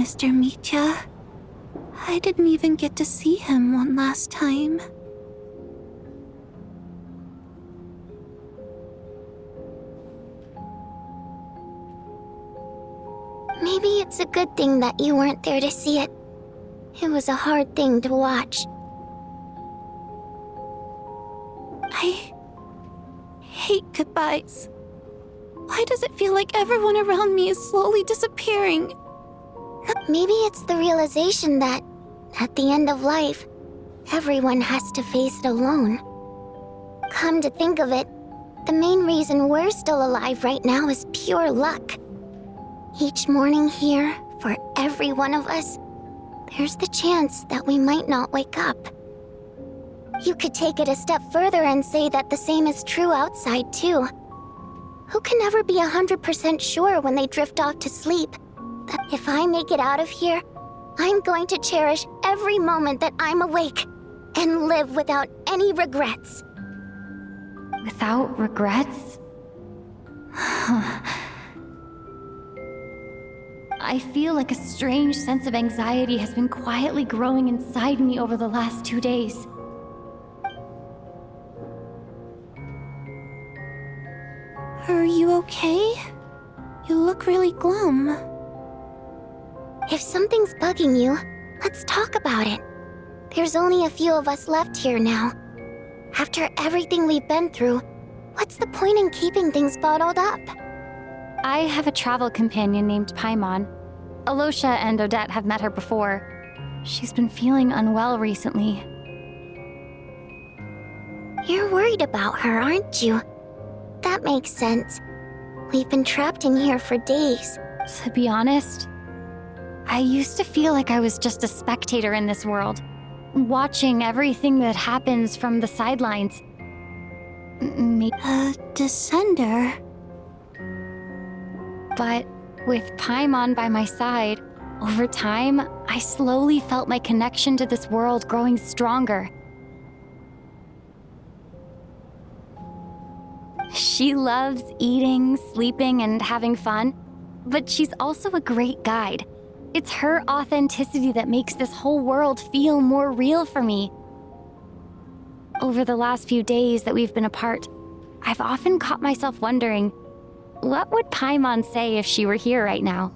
Mr. Mitya. I didn't even get to see him one last time. Maybe it's a good thing that you weren't there to see it. It was a hard thing to watch. I hate goodbyes. Why does it feel like everyone around me is slowly disappearing? Maybe it's the realization that, at the end of life, everyone has to face it alone. Come to think of it, the main reason we're still alive right now is pure luck. Each morning here, for every one of us, there's the chance that we might not wake up. You could take it a step further and say that the same is true outside, too. Who can ever be 100% sure when they drift off to sleep that if I make it out of here, I'm going to cherish every moment that I'm awake and live without any regrets? Without regrets? I feel like a strange sense of anxiety has been quietly growing inside me over the last 2 days. Are you okay? You look really glum. If something's bugging you, let's talk about it. There's only a few of us left here now. After everything we've been through, what's the point in keeping things bottled up? I have a travel companion named Paimon. Alosha and Odette have met her before. She's been feeling unwell recently. You're worried about her, aren't you? That makes sense. We've been trapped in here for days. To be honest, I used to feel like I was just a spectator in this world, watching everything that happens from the sidelines. A descender? But with Paimon by my side, over time, I slowly felt my connection to this world growing stronger. She loves eating, sleeping, and having fun, but she's also a great guide. It's her authenticity that makes this whole world feel more real for me. Over the last few days that we've been apart, I've often caught myself wondering, what would Paimon say if she were here right now?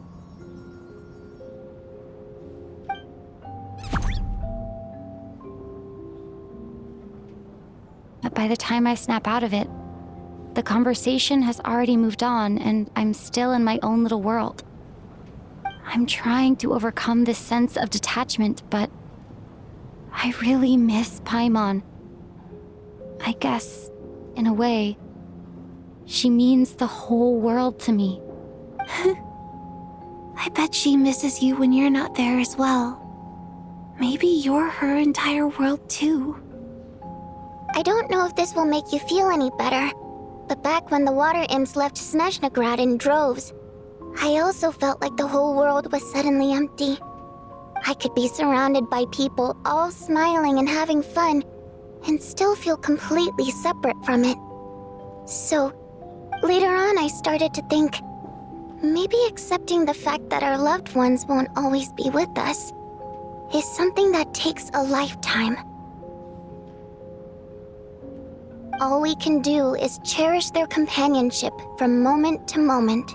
But by the time I snap out of it, the conversation has already moved on, and I'm still in my own little world. I'm trying to overcome this sense of detachment, but I really miss Paimon. I guess, in a way, she means the whole world to me. I bet she misses you when you're not there as well. Maybe you're her entire world too. I don't know if this will make you feel any better, but back when the water imps left Snezhnograd in droves, I also felt like the whole world was suddenly empty. I could be surrounded by people all smiling and having fun, and still feel completely separate from it. So, later on I started to think, maybe accepting the fact that our loved ones won't always be with us is something that takes a lifetime. All we can do is cherish their companionship from moment to moment.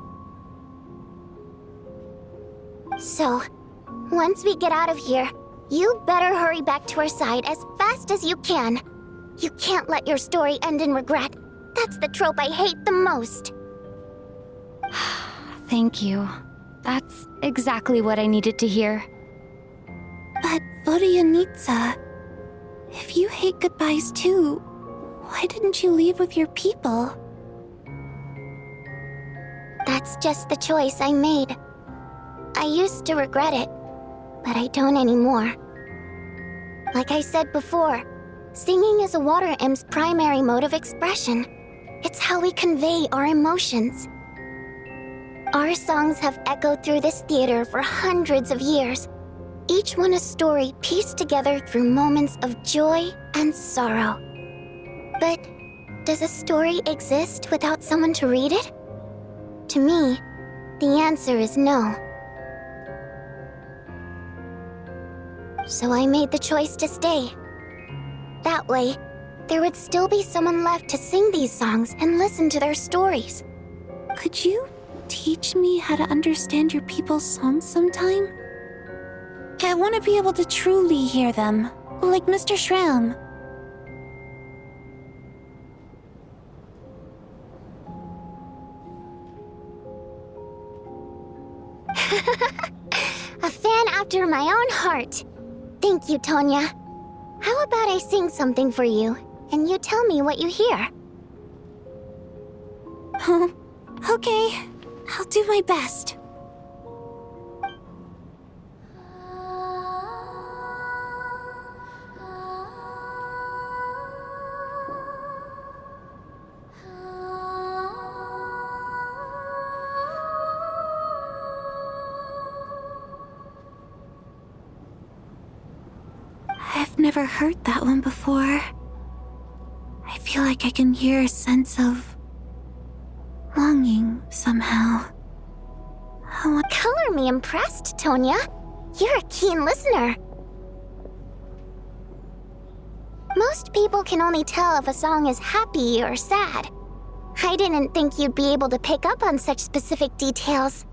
So, once we get out of here, you better hurry back to our side as fast as you can. You can't let your story end in regret. That's the trope I hate the most. Thank you. That's exactly what I needed to hear. But Vodyanitsa, if you hate goodbyes too, why didn't you leave with your people? That's just the choice I made. I used to regret it, but I don't anymore. Like I said before, singing is a water imp's primary mode of expression. It's how we convey our emotions. Our songs have echoed through this theater for hundreds of years, each one a story pieced together through moments of joy and sorrow. But does a story exist without someone to read it? To me, the answer is no. So I made the choice to stay. That way, there would still be someone left to sing these songs and listen to their stories. Could you teach me how to understand your people's songs sometime? I want to be able to truly hear them, like Mr. Shram. A fan after my own heart. Thank you, Tonya. How about I sing something for you, and you tell me what you hear? Okay, I'll do my best. I've never heard that one before. I feel like I can hear a sense of longing somehow. Color me impressed, Tonya. You're a keen listener. Most people can only tell if a song is happy or sad. I didn't think you'd be able to pick up on such specific details.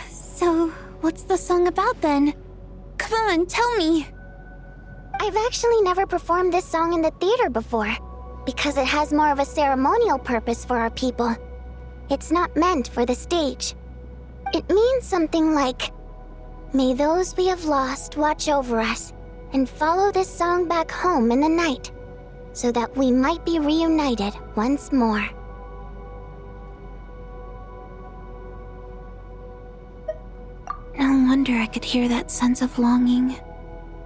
So, what's the song about then? Come on, tell me! I've actually never performed this song in the theater before, because it has more of a ceremonial purpose for our people. It's not meant for the stage. It means something like, "May those we have lost watch over us, and follow this song back home in the night, so that we might be reunited once more." No wonder I could hear that sense of longing.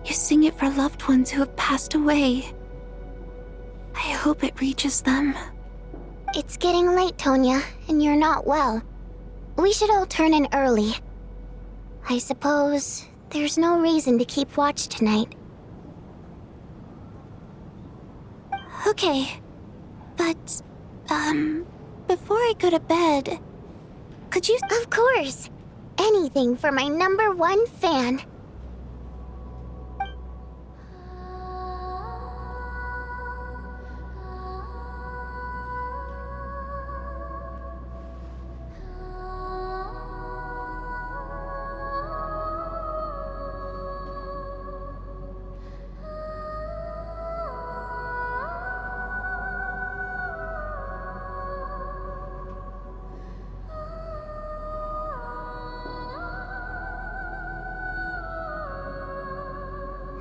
You sing it for loved ones who have passed away. I hope it reaches them. It's getting late, Tonya, and you're not well. We should all turn in early. I suppose there's no reason to keep watch tonight. Okay, but, before I go to bed, could you— Of course! Anything for my #1 fan.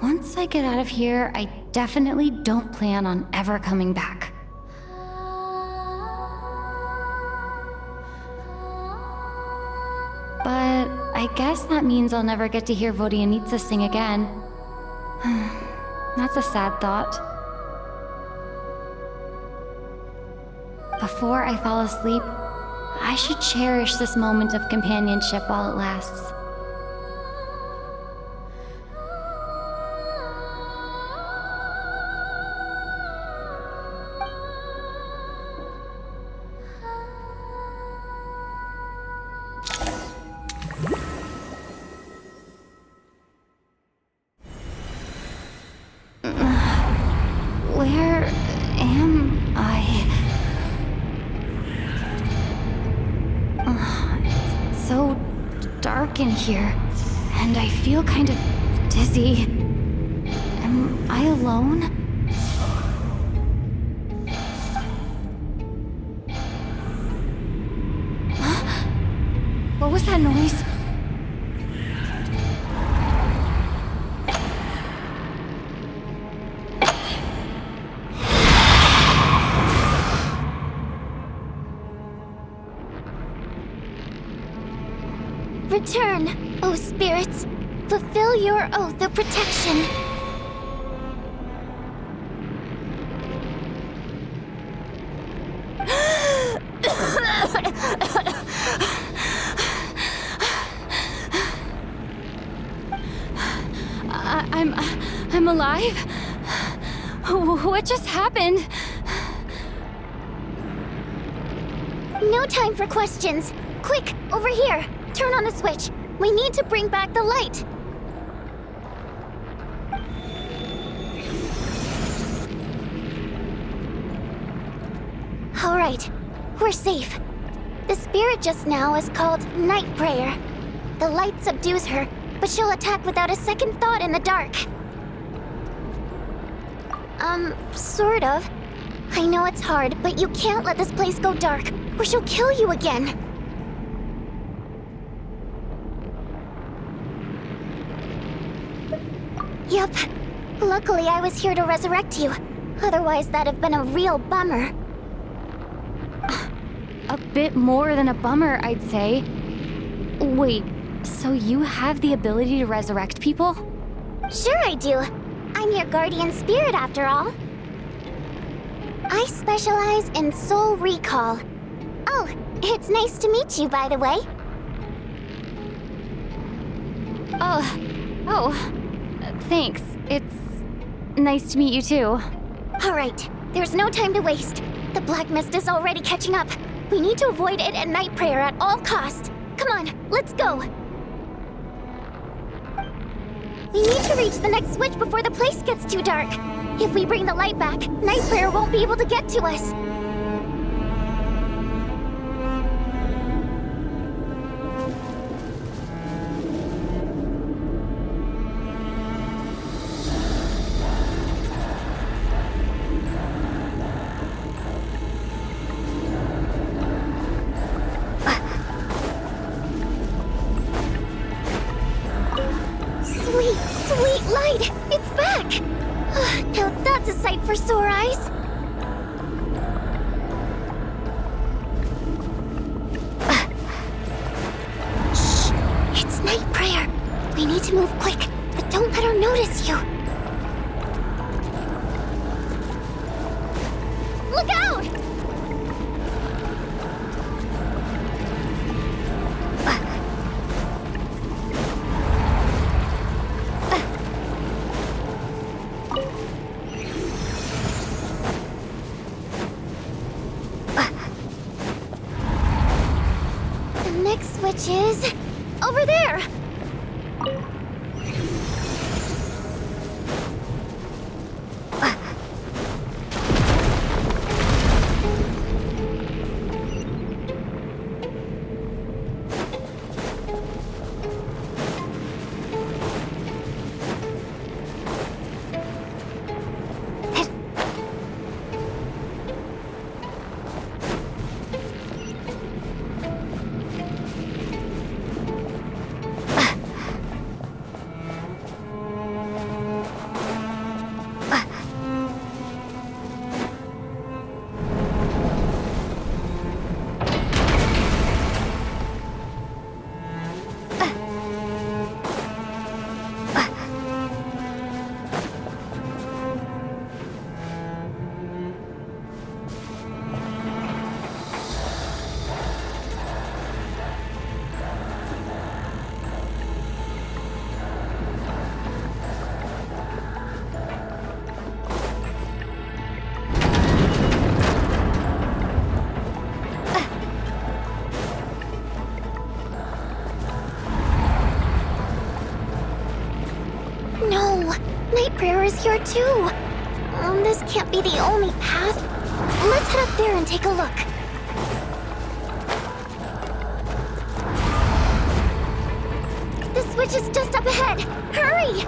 Once I get out of here, I definitely don't plan on ever coming back. But I guess that means I'll never get to hear Vodyanitsa sing again. That's a sad thought. Before I fall asleep, I should cherish this moment of companionship while it lasts. Where am I? It's so dark in here, and I feel kind of dizzy. Am I alone? Huh? What was that noise? Return, O spirits. Fulfill your oath of protection. I'm alive? What just happened? No time for questions. Quick, over here. Turn on the switch. We need to bring back the light! Alright, we're safe. The spirit just now is called Night Prayer. The light subdues her, but she'll attack without a second thought in the dark. Sort of. I know it's hard, but you can't let this place go dark, or she'll kill you again. Yep. Luckily, I was here to resurrect you. Otherwise, that'd have been a real bummer. A bit more than a bummer, I'd say. Wait, so you have the ability to resurrect people? Sure I do. I'm your guardian spirit after all. I specialize in soul recall. Oh, it's nice to meet you, by the way. Thanks. It's nice to meet you too. Alright, there's no time to waste. The black mist is already catching up. We need to avoid it at Night Prayer at all costs. Come on, let's go. We need to reach the next switch before the place gets too dark. If we bring the light back, Night Prayer won't be able to get to us. Sweet light! It's back! Now that's a sight for sore eyes. Shh! It's Night Prayer. We need to move quick, but don't let her notice you. Look out! Which is over there. Night Prayer is here too. This can't be the only path. Let's head up there and take a look. The switch is just up ahead. Hurry!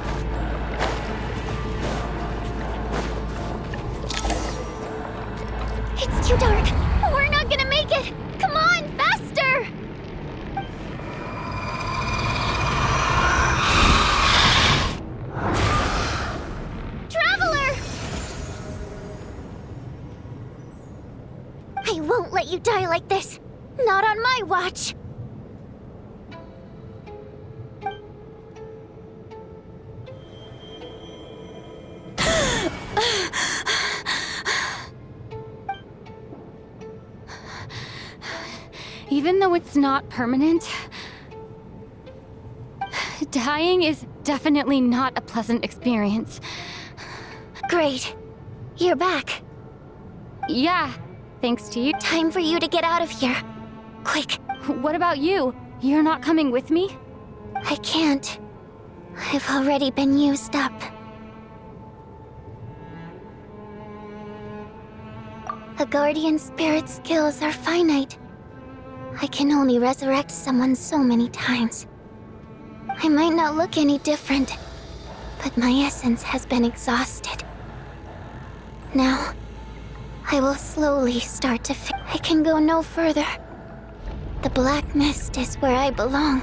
It's too dark. We're not gonna make it. Come on, faster! I won't let you die like this. Not on my watch. Even though it's not permanent, dying is definitely not a pleasant experience. Great. You're back. Yeah. Thanks to you. Time for you to get out of here. Quick. What about you? You're not coming with me? I can't. I've already been used up. A guardian spirit's skills are finite. I can only resurrect someone so many times. I might not look any different, but my essence has been exhausted. Now, I will slowly start to I can go no further. The black mist is where I belong.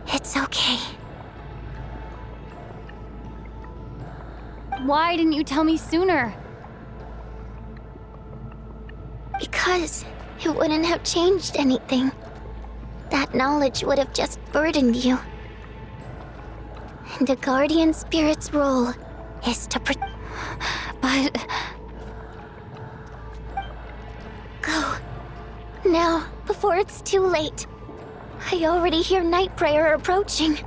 It's okay. Why didn't you tell me sooner? Because it wouldn't have changed anything. That knowledge would have just burdened you. And a guardian spirit's role is to But... Go. Now, before it's too late. I already hear Night Prayer approaching.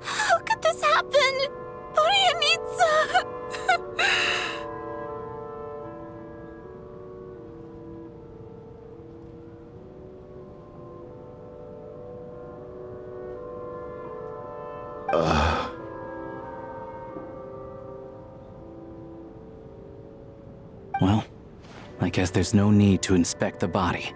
How could this happen? Well, I guess there's no need to inspect the body.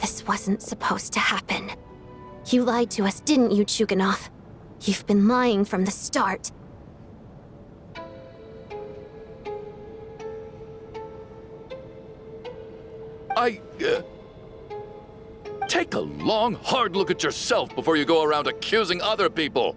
This wasn't supposed to happen. You lied to us, didn't you, Chuganov? You've been lying from the start. Take a long, hard look at yourself before you go around accusing other people.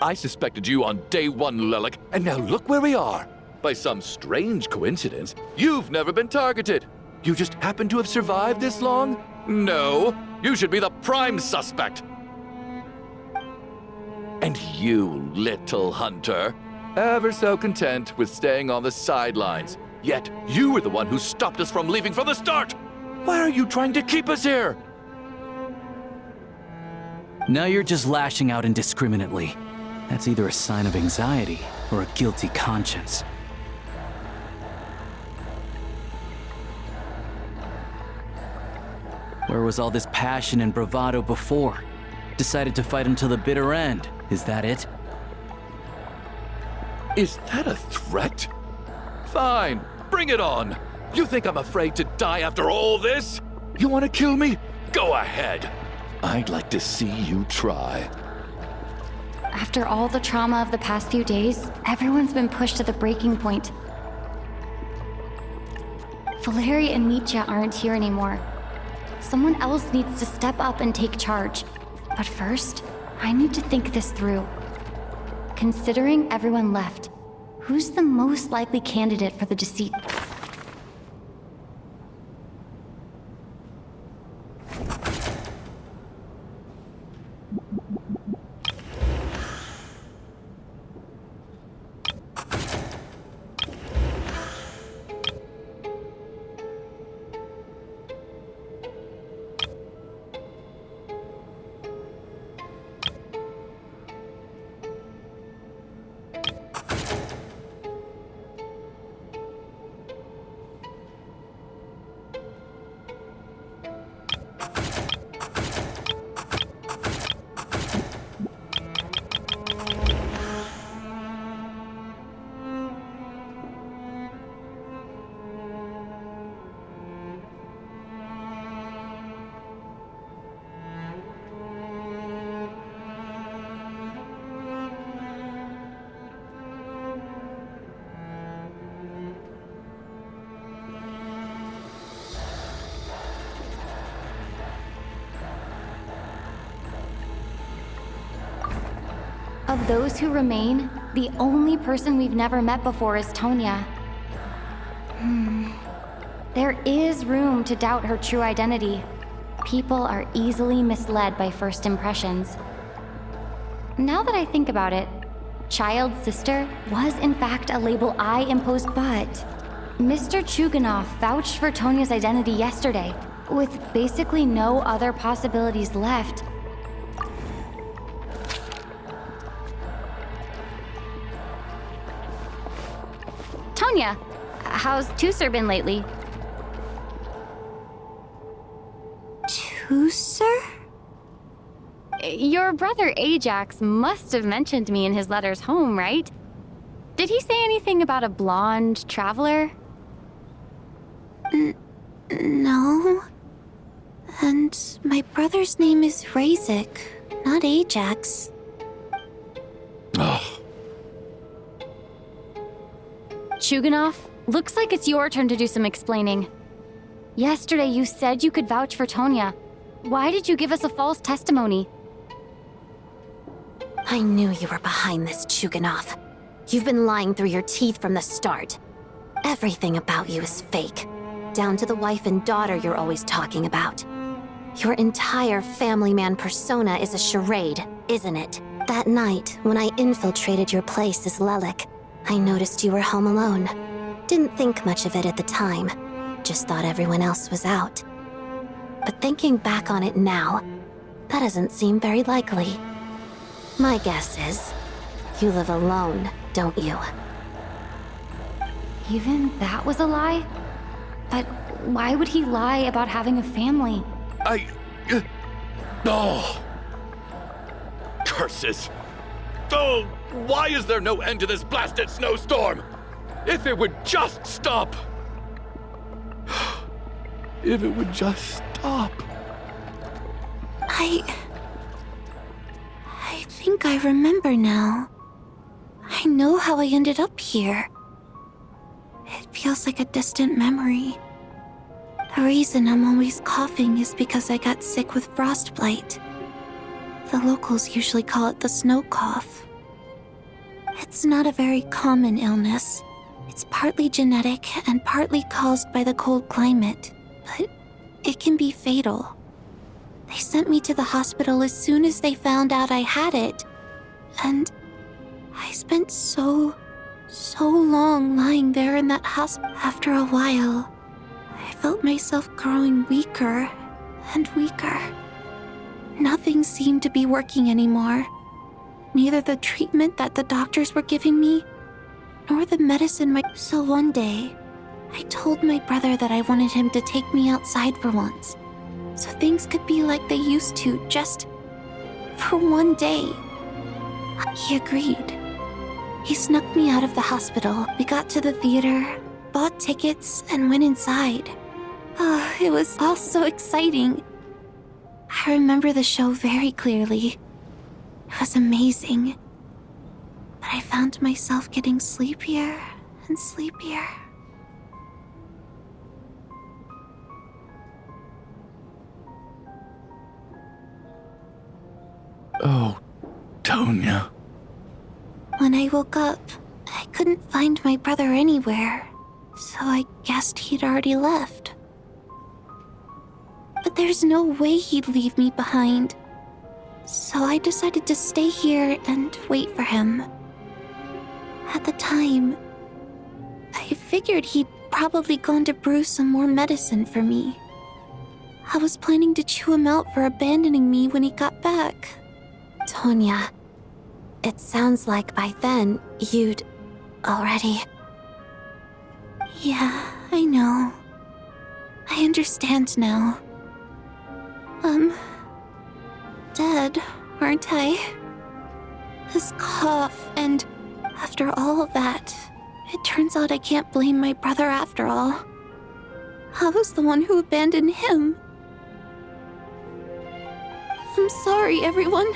I suspected you on day one, Lelik, and now look where we are. By some strange coincidence, you've never been targeted. You just happen to have survived this long? No, you should be the prime suspect. And you, little hunter, ever so content with staying on the sidelines. Yet, you were the one who stopped us from leaving from the start! Why are you trying to keep us here? Now you're just lashing out indiscriminately. That's either a sign of anxiety or a guilty conscience. Where was all this passion and bravado before? Decided to fight until the bitter end. Is that it? Is that a threat? Fine, bring it on. You think I'm afraid to die after all this? You want to kill me? Go ahead. I'd like to see you try. After all the trauma of the past few days, everyone's been pushed to the breaking point. Valeri and Mitya aren't here anymore. Someone else needs to step up and take charge. But first, I need to think this through. Considering everyone left, who's the most likely candidate for the deceit? Of those who remain, the only person we've never met before is Tonya. There is room to doubt her true identity. People are easily misled by first impressions. Now that I think about it, child sister was in fact a label I imposed, but Mr. Chuganov vouched for Tonya's identity yesterday, with basically no other possibilities left. Tonya, how's Tusser been lately? Tusser? Your brother Ajax must have mentioned me in his letters home, right? Did he say anything about a blonde traveler? No. And my brother's name is Razik, not Ajax. Ugh. Chuganov, looks like it's your turn to do some explaining. Yesterday you said you could vouch for Tonya. Why did you give us a false testimony? I knew you were behind this, Chuganov. You've been lying through your teeth from the start. Everything about you is fake, down to the wife and daughter you're always talking about. Your entire family man persona is a charade, isn't it? That night, when I infiltrated your place as Lelik, I noticed you were home alone. Didn't think much of it at the time, just thought everyone else was out. But thinking back on it now, that doesn't seem very likely. My guess is, you live alone, don't you? Even that was a lie? But why would he lie about having a family? Oh! Curses! Oh, why is there no end to this blasted snowstorm? If it would just stop! If it would just stop. I think I remember now. I know how I ended up here. It feels like a distant memory. The reason I'm always coughing is because I got sick with frostbite. The locals usually call it the snow cough. It's not a very common illness. It's partly genetic and partly caused by the cold climate, but it can be fatal. They sent me to the hospital as soon as they found out I had it, and I spent so long lying there in that hospital. After a while, I felt myself growing weaker and weaker. Nothing seemed to be working anymore. Neither the treatment that the doctors were giving me, nor the medicine So one day, I told my brother that I wanted him to take me outside for once, so things could be like they used to, just for one day. He agreed. He snuck me out of the hospital. We got to the theater, bought tickets, and went inside. Oh, it was all so exciting. I remember the show very clearly. It was amazing. But I found myself getting sleepier and sleepier. Oh, Tonya. When I woke up, I couldn't find my brother anywhere, so I guessed he'd already left. But there's no way he'd leave me behind, so I decided to stay here and wait for him. At the time, I figured he'd probably gone to brew some more medicine for me. I was planning to chew him out for abandoning me when he got back. Tonya, it sounds like by then you'd already... Yeah, I know. I understand now. Dead, aren't I? This cough, and after all of that, it turns out I can't blame my brother after all. I was the one who abandoned him. I'm sorry, everyone.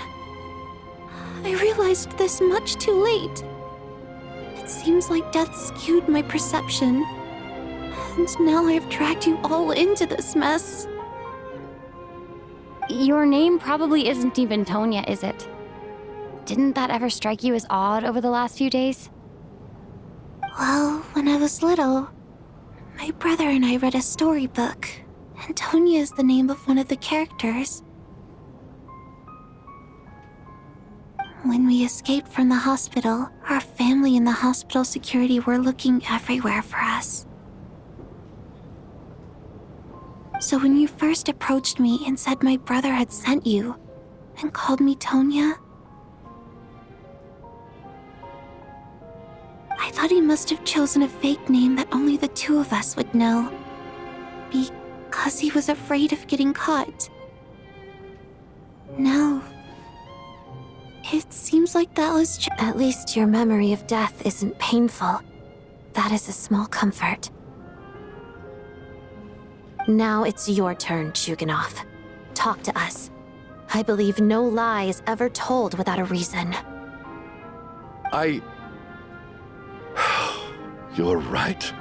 I realized this much too late. It seems like death skewed my perception, and now I've dragged you all into this mess. Your name probably isn't even Tonya, is it? Didn't that ever strike you as odd over the last few days? Well, when I was little, my brother and I read a storybook. Antonia is the name of one of the characters. When we escaped from the hospital, our family and the hospital security were looking everywhere for us. So when you first approached me and said my brother had sent you, and called me Tonya, I thought he must have chosen a fake name that only the two of us would know. Because he was afraid of getting caught. Now, it seems like that was At least your memory of death isn't painful. That is a small comfort. Now it's your turn, Chuganov. Talk to us. I believe no lie is ever told without a reason. You're right.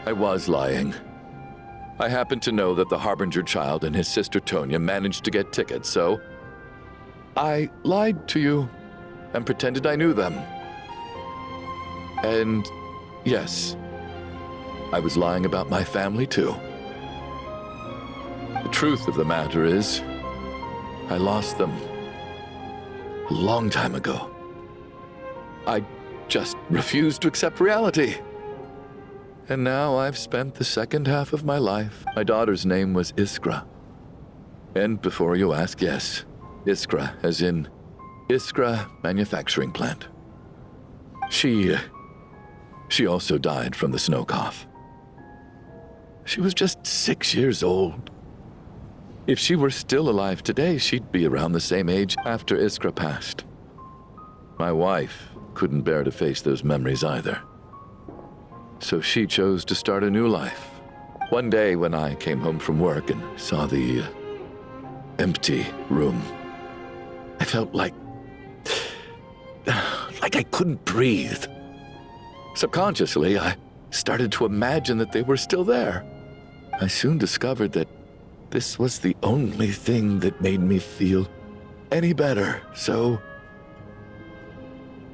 I was lying. I happened to know that the Harbinger child and his sister Tonya managed to get tickets, so I lied to you and pretended I knew them. And yes, I was lying about my family too. The truth of the matter is, I lost them a long time ago. I just refused to accept reality. And now I've spent the second half of my life. My daughter's name was Iskra. And before you ask, yes, Iskra, as in Iskra Manufacturing Plant. She also died from the snow cough. She was just 6 years old. If she were still alive today, she'd be around the same age after Iskra passed. My wife couldn't bear to face those memories either. So she chose to start a new life. One day when I came home from work and saw the empty room, I felt like I couldn't breathe. Subconsciously, I started to imagine that they were still there. I soon discovered that this was the only thing that made me feel any better, so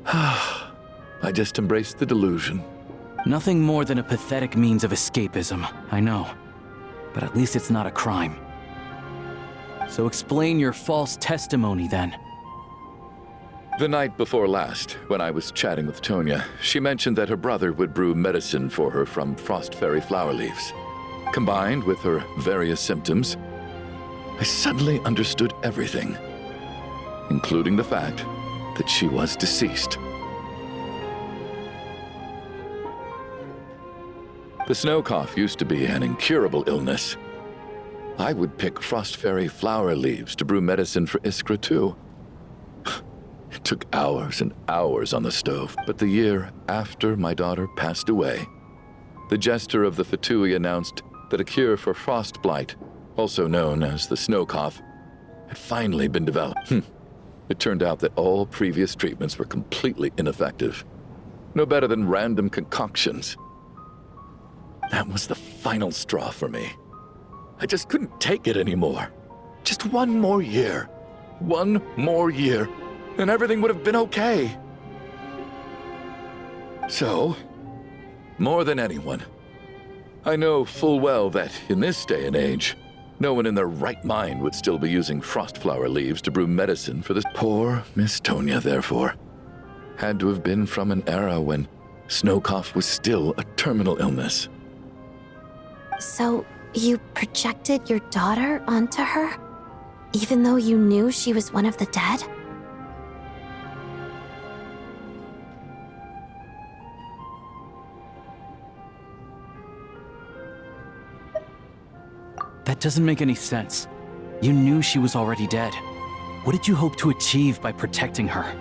I just embraced the delusion. Nothing more than a pathetic means of escapism, I know. But at least it's not a crime. So explain your false testimony, then. The night before last, when I was chatting with Tonya, she mentioned that her brother would brew medicine for her from frost fairy flower leaves. Combined with her various symptoms, I suddenly understood everything, including the fact that she was deceased. The snow cough used to be an incurable illness. I would pick frost fairy flower leaves to brew medicine for Iskra too. It took hours and hours on the stove, but the year after my daughter passed away, the jester of the Fatui announced that a cure for frost blight, also known as the snow cough, had finally been developed. It turned out that all previous treatments were completely ineffective. No better than random concoctions. That was the final straw for me. I just couldn't take it anymore. Just one more year. One more year, and everything would have been okay. So, more than anyone, I know full well that in this day and age, no one in their right mind would still be using frost flower leaves to brew medicine for this poor Miss Tonya, therefore. Had to have been from an era when snow cough was still a terminal illness. So, you projected your daughter onto her? Even though you knew she was one of the dead? That doesn't make any sense. You knew she was already dead. What did you hope to achieve by protecting her?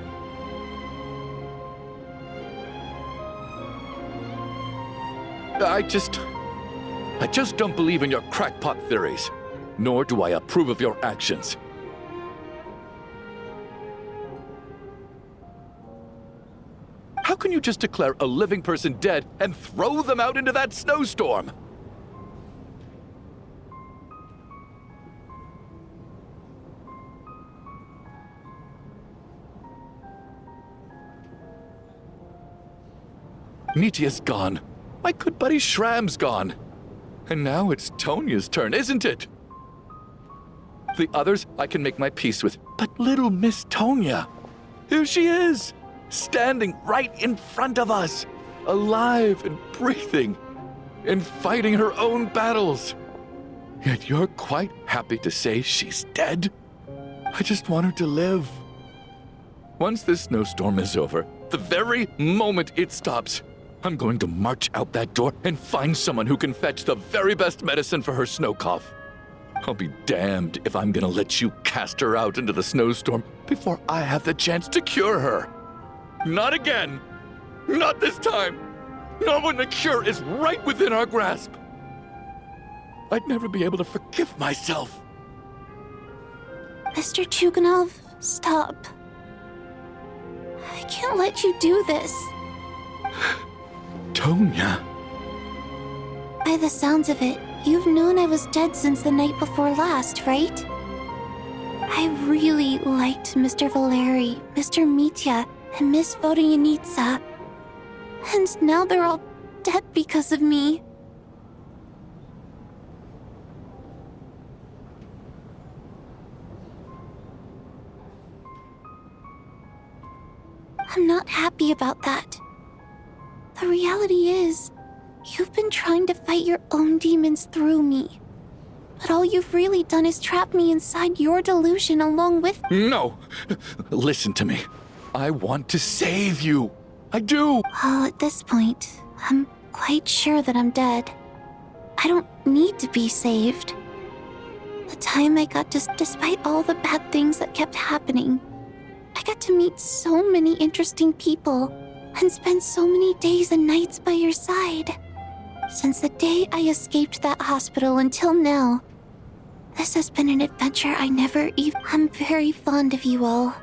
I just don't believe in your crackpot theories, nor do I approve of your actions. How can you just declare a living person dead and throw them out into that snowstorm? Nitia's gone. My good buddy Shram's gone. And now it's Tonya's turn, isn't it? The others I can make my peace with, but little Miss Tonya, here she is, standing right in front of us, alive and breathing, and fighting her own battles. Yet you're quite happy to say she's dead? I just want her to live. Once this snowstorm is over, the very moment it stops, I'm going to march out that door and find someone who can fetch the very best medicine for her snow cough. I'll be damned if I'm gonna let you cast her out into the snowstorm before I have the chance to cure her. Not again! Not this time! Not when the cure is right within our grasp! I'd never be able to forgive myself. Mr. Chuganov, stop. I can't let you do this. Tonya. By the sounds of it, you've known I was dead since the night before last, right? I really liked Mr. Valeri, Mr. Mitya, and Miss Vodyanitsa. And now they're all dead because of me. I'm not happy about that. The reality is, you've been trying to fight your own demons through me. But all you've really done is trap me inside your delusion along with— No! Listen to me. I want to save you. I do! Well, at this point, I'm quite sure that I'm dead. I don't need to be saved. The time I got to, despite all the bad things that kept happening, I got to meet so many interesting people and spend so many days and nights by your side. Since the day I escaped that hospital until now, this has been an adventure I never even— I'm very fond of you all.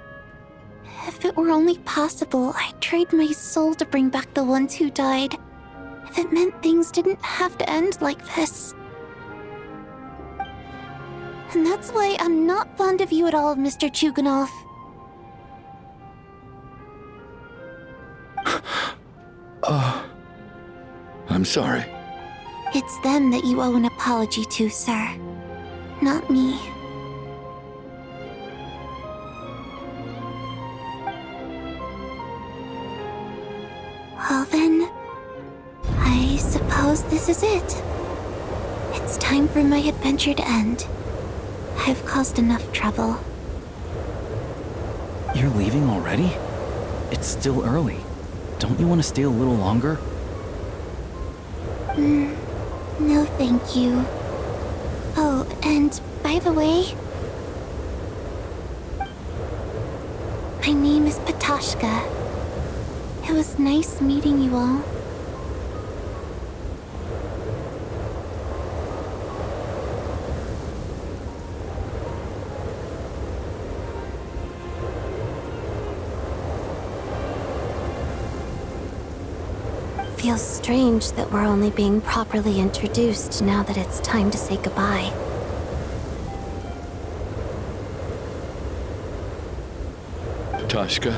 If it were only possible, I'd trade my soul to bring back the ones who died. If it meant things didn't have to end like this. And that's why I'm not fond of you at all, Mr. Chuganov. I'm sorry. It's them that you owe an apology to, sir. Not me. Well then, I suppose this is it. It's time for my adventure to end. I've caused enough trouble. You're leaving already? It's still early. Don't you want to stay a little longer? No thank you. Oh, and by the way, my name is Patashka. It was nice meeting you all. Feels strange that we're only being properly introduced now that it's time to say goodbye. Tashka.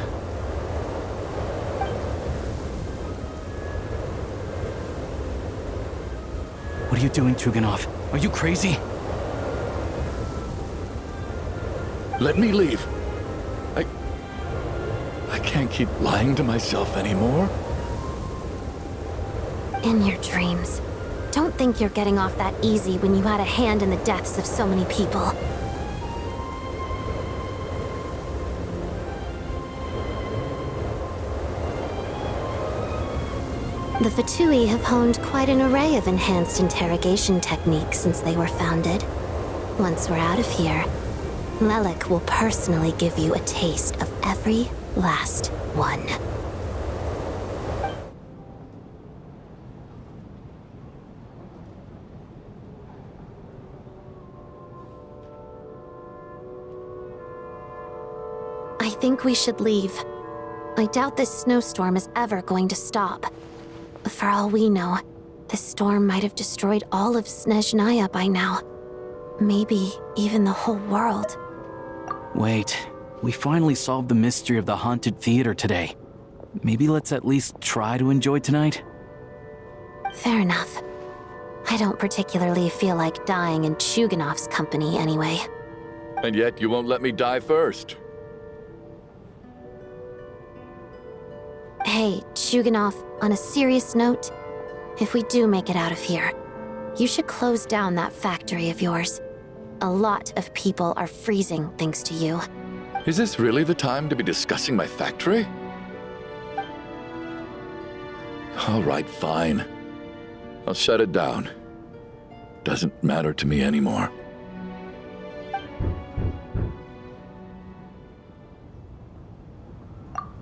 What are you doing, Chuganov? Are you crazy? Let me leave. I can't keep lying to myself anymore. In your dreams. Don't think you're getting off that easy when you had a hand in the deaths of so many people. The Fatui have honed quite an array of enhanced interrogation techniques since they were founded. Once we're out of here, Lelik will personally give you a taste of every last one. I think we should leave. I doubt this snowstorm is ever going to stop. For all we know, this storm might have destroyed all of Snezhnaya by now. Maybe even the whole world. Wait, we finally solved the mystery of the haunted theater today. Maybe let's at least try to enjoy tonight? Fair enough. I don't particularly feel like dying in Chuganov's company anyway. And yet you won't let me die first. Hey, Chuganov, on a serious note, if we do make it out of here, you should close down that factory of yours. A lot of people are freezing thanks to you. Is this really the time to be discussing my factory? All right, fine. I'll shut it down. Doesn't matter to me anymore.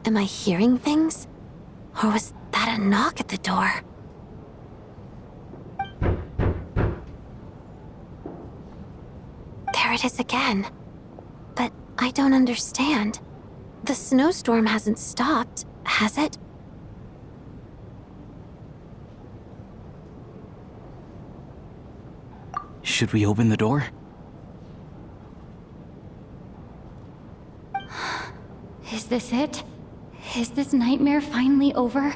Am I hearing things? Or was that a knock at the door? There it is again. But I don't understand. The snowstorm hasn't stopped, has it? Should we open the door? Is this it? Is this nightmare finally over?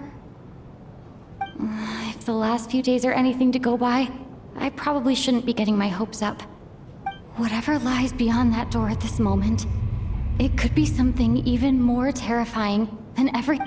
If the last few days are anything to go by, I probably shouldn't be getting my hopes up. Whatever lies beyond that door at this moment, it could be something even more terrifying than every...